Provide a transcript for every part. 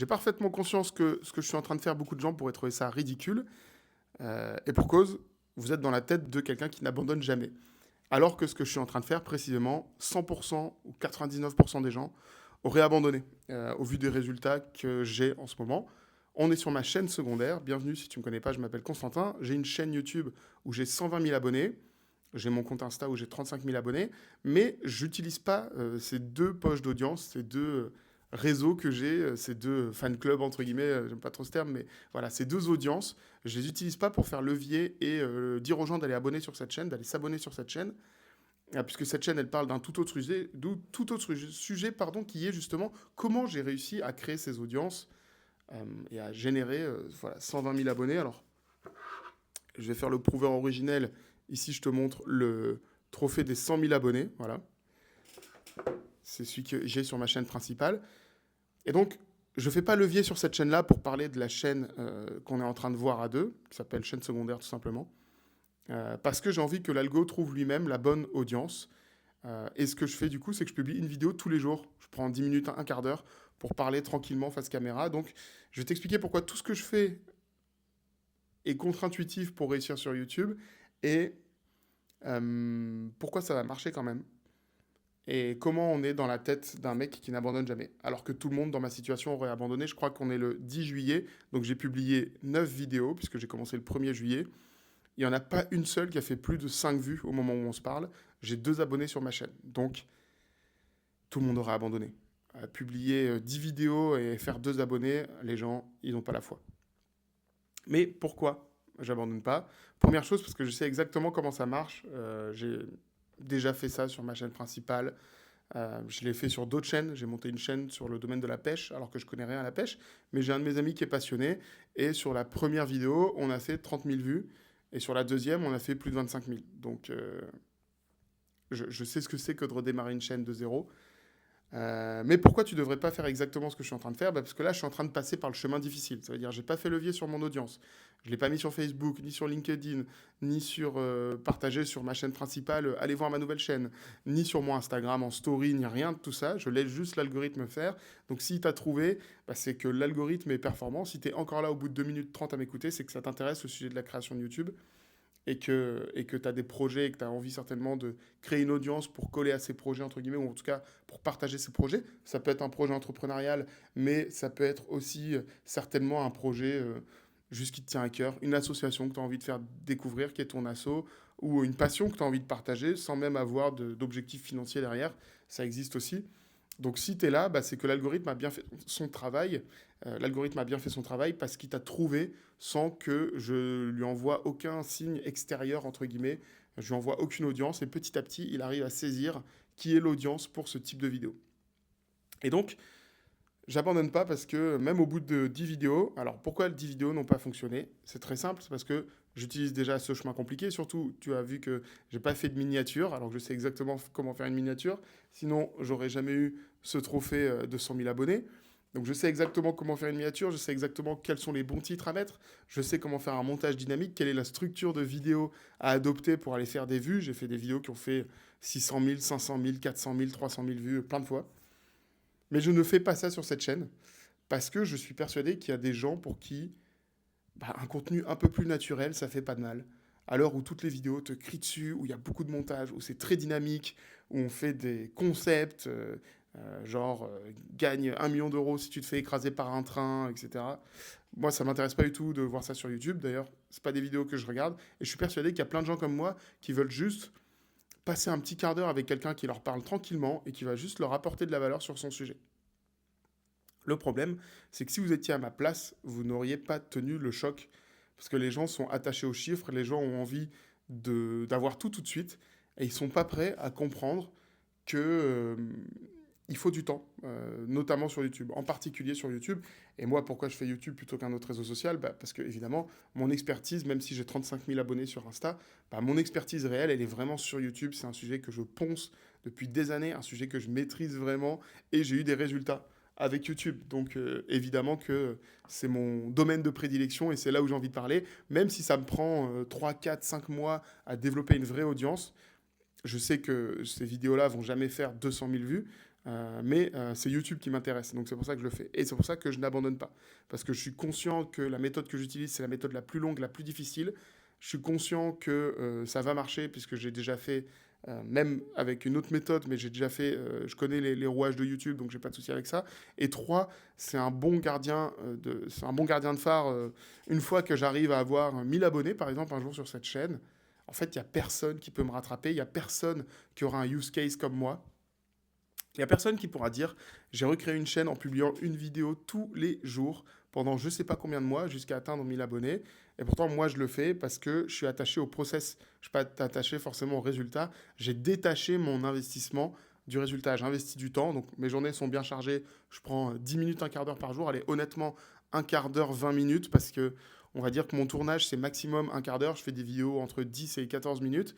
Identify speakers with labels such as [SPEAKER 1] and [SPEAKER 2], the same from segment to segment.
[SPEAKER 1] J'ai parfaitement conscience que ce que je suis en train de faire, beaucoup de gens pourraient trouver ça ridicule. Et pour cause, vous êtes dans la tête de quelqu'un qui n'abandonne jamais. Alors que ce que je suis en train de faire, précisément, 100% ou 99% des gens auraient abandonné au vu des résultats que j'ai en ce moment. On est sur ma chaîne secondaire. Bienvenue si tu ne me connais pas, je m'appelle Constantin. J'ai une chaîne YouTube où j'ai 120 000 abonnés. J'ai mon compte Insta où j'ai 35 000 abonnés. Mais j'utilise pas ces deux poches d'audience, ces deux réseaux que j'ai, ces deux fan clubs, entre guillemets, j'aime pas trop ce terme, mais voilà, ces deux audiences, je les utilise pas pour faire levier et dire aux gens d'aller abonner sur cette chaîne, d'aller s'abonner sur cette chaîne. Puisque cette chaîne, elle parle d'un tout autre sujet pardon, qui est justement comment j'ai réussi à créer ces audiences et à générer voilà, 120 000 abonnés. Alors, je vais faire le prouveur originel. Ici, je te montre le trophée des 100 000 abonnés. Voilà. C'est celui que j'ai sur ma chaîne principale. Et donc, je ne fais pas levier sur cette chaîne-là pour parler de la chaîne qu'on est en train de voir à deux, qui s'appelle chaîne secondaire tout simplement. Parce que j'ai envie que l'algo trouve lui-même la bonne audience. Et ce que je fais du coup, c'est que je publie une vidéo tous les jours. Je prends 10 minutes, un quart d'heure pour parler tranquillement face caméra. Donc, je vais t'expliquer pourquoi tout ce que je fais est contre-intuitif pour réussir sur YouTube et pourquoi ça va marcher quand même. Et comment on est dans la tête d'un mec qui n'abandonne jamais. Alors que tout le monde dans ma situation aurait abandonné. Je crois qu'on est le 10 juillet, donc j'ai publié 9 vidéos, puisque j'ai commencé le 1er juillet. Il n'y en a pas une seule qui a fait plus de 5 vues au moment où on se parle. J'ai 2 abonnés sur ma chaîne. Donc, tout le monde aurait abandonné. Publier 10 vidéos et faire 2 abonnés, les gens, ils n'ont pas la foi. Mais pourquoi j'abandonne pas? Première chose, parce que je sais exactement comment ça marche. J'ai déjà fait ça sur ma chaîne principale. Je l'ai fait sur d'autres chaînes. J'ai monté une chaîne sur le domaine de la pêche, alors que je connais rien à la pêche. Mais j'ai un de mes amis qui est passionné. Et sur la première vidéo, on a fait 30 000 vues. Et sur la deuxième, on a fait plus de 25 000. Donc, je sais ce que c'est que de redémarrer une chaîne de zéro. Mais pourquoi tu ne devrais pas faire exactement ce que je suis en train de faire? Parce que là, je suis en train de passer par le chemin difficile. Ça veut dire que je n'ai pas fait levier sur mon audience. Je ne l'ai pas mis sur Facebook, ni sur LinkedIn, ni sur partager sur ma chaîne principale, allez voir ma nouvelle chaîne, ni sur mon Instagram en story, ni rien de tout ça. Je laisse juste l'algorithme faire. Donc si tu as trouvé, bah, c'est que l'algorithme est performant. Si tu es encore là au bout de 2 minutes 30 à m'écouter, c'est que ça t'intéresse le sujet de la création de YouTube et que tu as des projets et que tu as envie certainement de créer une audience pour coller à ces projets, entre guillemets, ou en tout cas pour partager ces projets. Ça peut être un projet entrepreneurial, mais ça peut être aussi certainement un projet juste qui te tient à cœur, une association que tu as envie de faire découvrir, qui est ton asso, ou une passion que tu as envie de partager sans même avoir d'objectifs financiers derrière. Ça existe aussi. Donc si tu es là, bah, c'est que l'algorithme a bien fait son travail. L'algorithme a bien fait son travail parce qu'il t'a trouvé sans que je lui envoie aucun signe extérieur, entre guillemets. Je lui envoie aucune audience et petit à petit, il arrive à saisir qui est l'audience pour ce type de vidéo. Et donc, j'abandonne pas parce que même au bout de 10 vidéos, alors pourquoi les 10 vidéos n'ont pas fonctionné? C'est très simple, c'est parce que j'utilise déjà ce chemin compliqué. Surtout, tu as vu que j'ai pas fait de miniature, alors que je sais exactement comment faire une miniature. Sinon, j'aurais jamais eu ce trophée de 100 000 abonnés. Donc je sais exactement comment faire une miniature, je sais exactement quels sont les bons titres à mettre, je sais comment faire un montage dynamique, quelle est la structure de vidéo à adopter pour aller faire des vues. J'ai fait des vidéos qui ont fait 600 000, 500 000, 400 000, 300 000 vues plein de fois. Mais je ne fais pas ça sur cette chaîne parce que je suis persuadé qu'il y a des gens pour qui bah, un contenu un peu plus naturel, ça fait pas de mal. À l'heure où toutes les vidéos te crient dessus, où il y a beaucoup de montage, où c'est très dynamique, où on fait des concepts, genre gagne 1 million d'euros si tu te fais écraser par un train, etc. Moi, ça m'intéresse pas du tout de voir ça sur YouTube. D'ailleurs, c'est pas des vidéos que je regarde. Et je suis persuadé qu'il y a plein de gens comme moi qui veulent juste passer un petit quart d'heure avec quelqu'un qui leur parle tranquillement et qui va juste leur apporter de la valeur sur son sujet. Le problème, c'est que si vous étiez à ma place, vous n'auriez pas tenu le choc. Parce que les gens sont attachés aux chiffres, les gens ont envie d'avoir tout de suite, et ils ne sont pas prêts à comprendre que il faut du temps, notamment sur YouTube, en particulier sur YouTube. Et moi, pourquoi je fais YouTube plutôt qu'un autre réseau social? Bah, parce que, évidemment, mon expertise, même si j'ai 35 000 abonnés sur Insta, bah, mon expertise réelle, elle est vraiment sur YouTube. C'est un sujet que je ponce depuis des années, un sujet que je maîtrise vraiment, et j'ai eu des résultats avec YouTube. Donc, évidemment que c'est mon domaine de prédilection et c'est là où j'ai envie de parler, même si ça me prend 3, 4, 5 mois à développer une vraie audience. Je sais que ces vidéos-là vont jamais faire 200 000 vues, mais c'est YouTube qui m'intéresse, donc c'est pour ça que je le fais. Et c'est pour ça que je n'abandonne pas. Parce que je suis conscient que la méthode que j'utilise, c'est la méthode la plus longue, la plus difficile. Je suis conscient que ça va marcher, puisque j'ai déjà fait, même avec une autre méthode, mais j'ai déjà fait, je connais les rouages de YouTube, donc j'ai pas de souci avec ça. Et trois, c'est un bon gardien de phare. Une fois que j'arrive à avoir 1000 abonnés, par exemple, un jour sur cette chaîne, en fait, il n'y a personne qui peut me rattraper, il n'y a personne qui aura un use case comme moi. Il n'y a personne qui pourra dire j'ai recréé une chaîne en publiant une vidéo tous les jours pendant je ne sais pas combien de mois jusqu'à atteindre 1000 abonnés. Et pourtant, moi, je le fais parce que je suis attaché au process. Je ne suis pas attaché forcément au résultat. J'ai détaché mon investissement du résultat. J'investis du temps. Donc, mes journées sont bien chargées. Je prends 10 minutes, un quart d'heure par jour. Allez, honnêtement, un quart d'heure, 20 minutes parce que on va dire que mon tournage, c'est maximum un quart d'heure. Je fais des vidéos entre 10 et 14 minutes.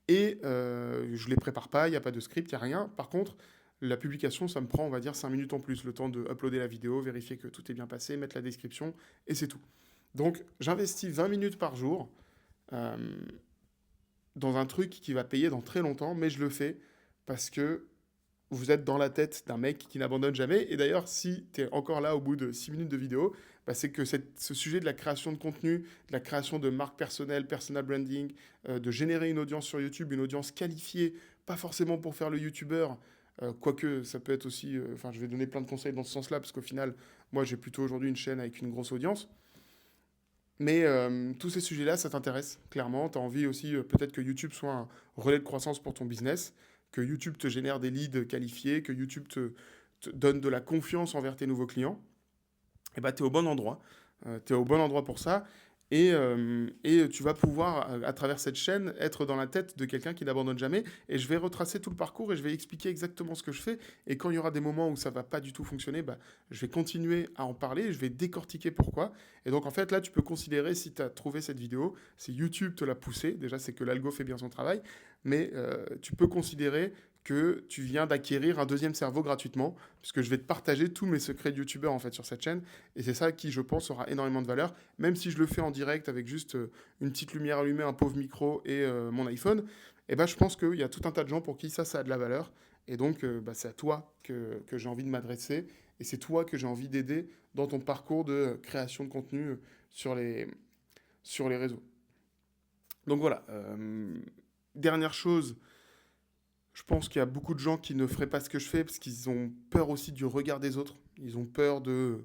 [SPEAKER 1] Et je ne les prépare pas, il n'y a pas de script, il n'y a rien. Par contre, la publication, ça me prend, on va dire, 5 minutes en plus, le temps de uploader la vidéo, vérifier que tout est bien passé, mettre la description, et c'est tout. Donc, j'investis 20 minutes par jour euh, dans un truc qui va payer dans très longtemps, mais je le fais parce que vous êtes dans la tête d'un mec qui n'abandonne jamais. Et d'ailleurs, si tu es encore là au bout de 6 minutes de vidéo, bah, c'est que ce sujet de la création de contenu, de la création de marque personnelle, personal branding, de générer une audience sur YouTube, une audience qualifiée, pas forcément pour faire le YouTuber, quoique ça peut être aussi... Enfin, je vais donner plein de conseils dans ce sens-là, parce qu'au final, moi, j'ai plutôt aujourd'hui une chaîne avec une grosse audience. Mais tous ces sujets-là, ça t'intéresse, clairement. Tu as envie aussi peut-être que YouTube soit un relais de croissance pour ton business, que YouTube te génère des leads qualifiés, que YouTube te donne de la confiance envers tes nouveaux clients. Et bah, tu es au bon endroit. Tu es au bon endroit pour ça. Et tu vas pouvoir, à travers cette chaîne, être dans la tête de quelqu'un qui n'abandonne jamais. Et je vais retracer tout le parcours et je vais expliquer exactement ce que je fais. Et quand il y aura des moments où ça va pas du tout fonctionner, bah, je vais continuer à en parler et je vais décortiquer pourquoi. Et donc, en fait, là, tu peux considérer, si tu as trouvé cette vidéo, si YouTube te l'a poussé, déjà, c'est que l'algo fait bien son travail, mais tu peux considérer que tu viens d'acquérir un deuxième cerveau gratuitement, puisque je vais te partager tous mes secrets de youtubeur en fait sur cette chaîne, et c'est ça qui, je pense, aura énormément de valeur, même si je le fais en direct avec juste une petite lumière allumée, un pauvre micro et mon iPhone, et ben je pense qu'il y a tout un tas de gens pour qui ça a de la valeur, et donc bah, c'est à toi que j'ai envie de m'adresser, et c'est toi que j'ai envie d'aider dans ton parcours de création de contenu sur les réseaux. Donc voilà, dernière chose, je pense qu'il y a beaucoup de gens qui ne feraient pas ce que je fais parce qu'ils ont peur aussi du regard des autres. Ils ont peur de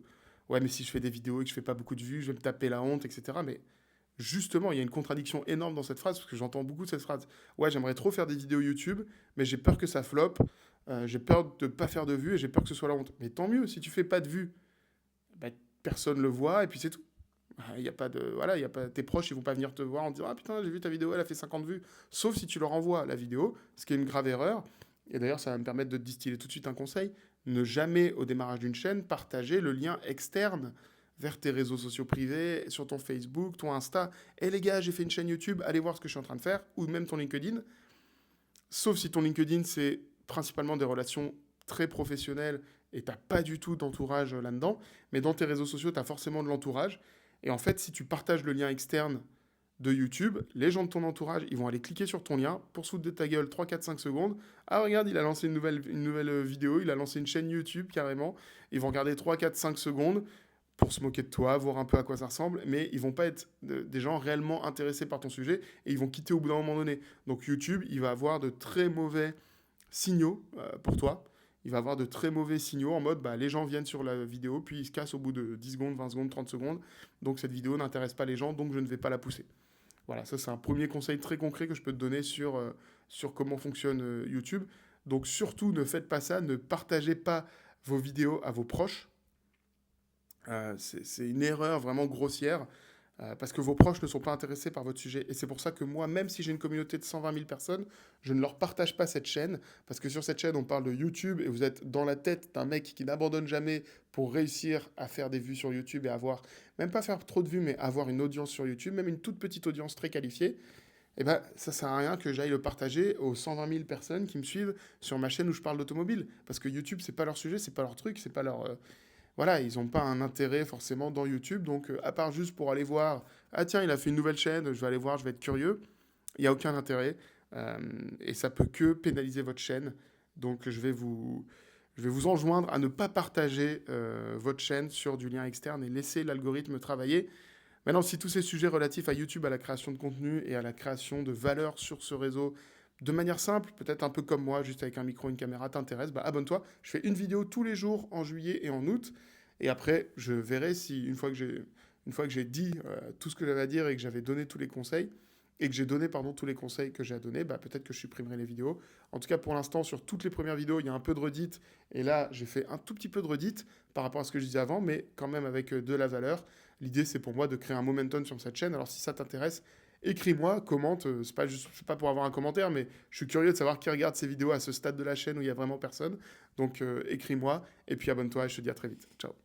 [SPEAKER 1] ouais, mais si je fais des vidéos et que je fais pas beaucoup de vues, je vais me taper la honte, etc. Mais justement, il y a une contradiction énorme dans cette phrase parce que j'entends beaucoup cette phrase. Ouais, j'aimerais trop faire des vidéos YouTube, mais j'ai peur que ça floppe, j'ai peur de pas faire de vues et j'ai peur que ce soit la honte. Mais tant mieux, si tu fais pas de vues, bah, personne le voit et puis c'est tout. Il y a pas de voilà, il y a pas tes proches, ils vont pas venir te voir en disant ah putain j'ai vu ta vidéo, elle a fait 50 vues, sauf si tu leur envoies la vidéo, ce qui est une grave erreur. Et d'ailleurs ça va me permettre de te distiller tout de suite un conseil, ne jamais au démarrage d'une chaîne partager le lien externe vers tes réseaux sociaux privés, sur ton Facebook, ton Insta. Et les gars, j'ai fait une chaîne YouTube, allez voir ce que je suis en train de faire, ou même ton LinkedIn. Sauf si ton LinkedIn c'est principalement des relations très professionnelles et t'as pas du tout d'entourage là-dedans, mais dans tes réseaux sociaux, tu as forcément de l'entourage. Et en fait, si tu partages le lien externe de YouTube, les gens de ton entourage, ils vont aller cliquer sur ton lien pour se foutre de ta gueule 3, 4, 5 secondes. Ah, regarde, il a lancé une nouvelle vidéo, il a lancé une chaîne YouTube carrément. Ils vont regarder 3, 4, 5 secondes pour se moquer de toi, voir un peu à quoi ça ressemble, mais ils vont pas être des gens réellement intéressés par ton sujet et ils vont quitter au bout d'un moment donné. Donc YouTube, il va avoir de très mauvais signaux pour toi. Il va avoir de très mauvais signaux en mode bah, les gens viennent sur la vidéo, puis ils se cassent au bout de 10 secondes, 20 secondes, 30 secondes. Donc cette vidéo n'intéresse pas les gens, donc je ne vais pas la pousser. Voilà, ça c'est un premier conseil très concret que je peux te donner sur comment fonctionne YouTube. Donc surtout ne faites pas ça, ne partagez pas vos vidéos à vos proches. C'est une erreur vraiment grossière parce que vos proches ne sont pas intéressés par votre sujet. Et c'est pour ça que moi, même si j'ai une communauté de 120 000 personnes, je ne leur partage pas cette chaîne parce que sur cette chaîne, on parle de YouTube et vous êtes dans la tête d'un mec qui n'abandonne jamais pour réussir à faire des vues sur YouTube et avoir, même pas faire trop de vues, mais avoir une audience sur YouTube, même une toute petite audience très qualifiée. Et ben, ça sert à rien que j'aille le partager aux 120 000 personnes qui me suivent sur ma chaîne où je parle d'automobile. Parce que YouTube, c'est pas leur sujet, c'est pas leur truc, c'est pas leur, voilà, ils n'ont pas un intérêt forcément dans YouTube. Donc, à part juste pour aller voir, ah tiens, il a fait une nouvelle chaîne, je vais aller voir, je vais être curieux, il n'y a aucun intérêt. Et ça peut que pénaliser votre chaîne. Donc, je vais vous enjoindre à ne pas partager votre chaîne sur du lien externe et laisser l'algorithme travailler. Maintenant, si tous ces sujets relatifs à YouTube, à la création de contenu et à la création de valeur sur ce réseau, de manière simple, peut-être un peu comme moi, juste avec un micro et une caméra, t'intéressent, bah abonne-toi. Je fais une vidéo tous les jours en juillet et en août. Et après, je verrai si, une fois que j'ai dit tout ce que j'avais à dire et que j'avais donné tous les conseils, et que j'ai donné, pardon, tous les conseils que j'ai à donner, bah, peut-être que je supprimerai les vidéos. En tout cas, pour l'instant, sur toutes les premières vidéos, il y a un peu de redite. Et là, j'ai fait un tout petit peu de redite par rapport à ce que je disais avant, mais quand même avec de la valeur. L'idée, c'est pour moi de créer un momentum sur cette chaîne. Alors, si ça t'intéresse, écris-moi, commente. C'est pas pour avoir un commentaire, mais je suis curieux de savoir qui regarde ces vidéos à ce stade de la chaîne où il y a vraiment personne. Donc, écris-moi et puis abonne-toi et je te dis à très vite. Ciao.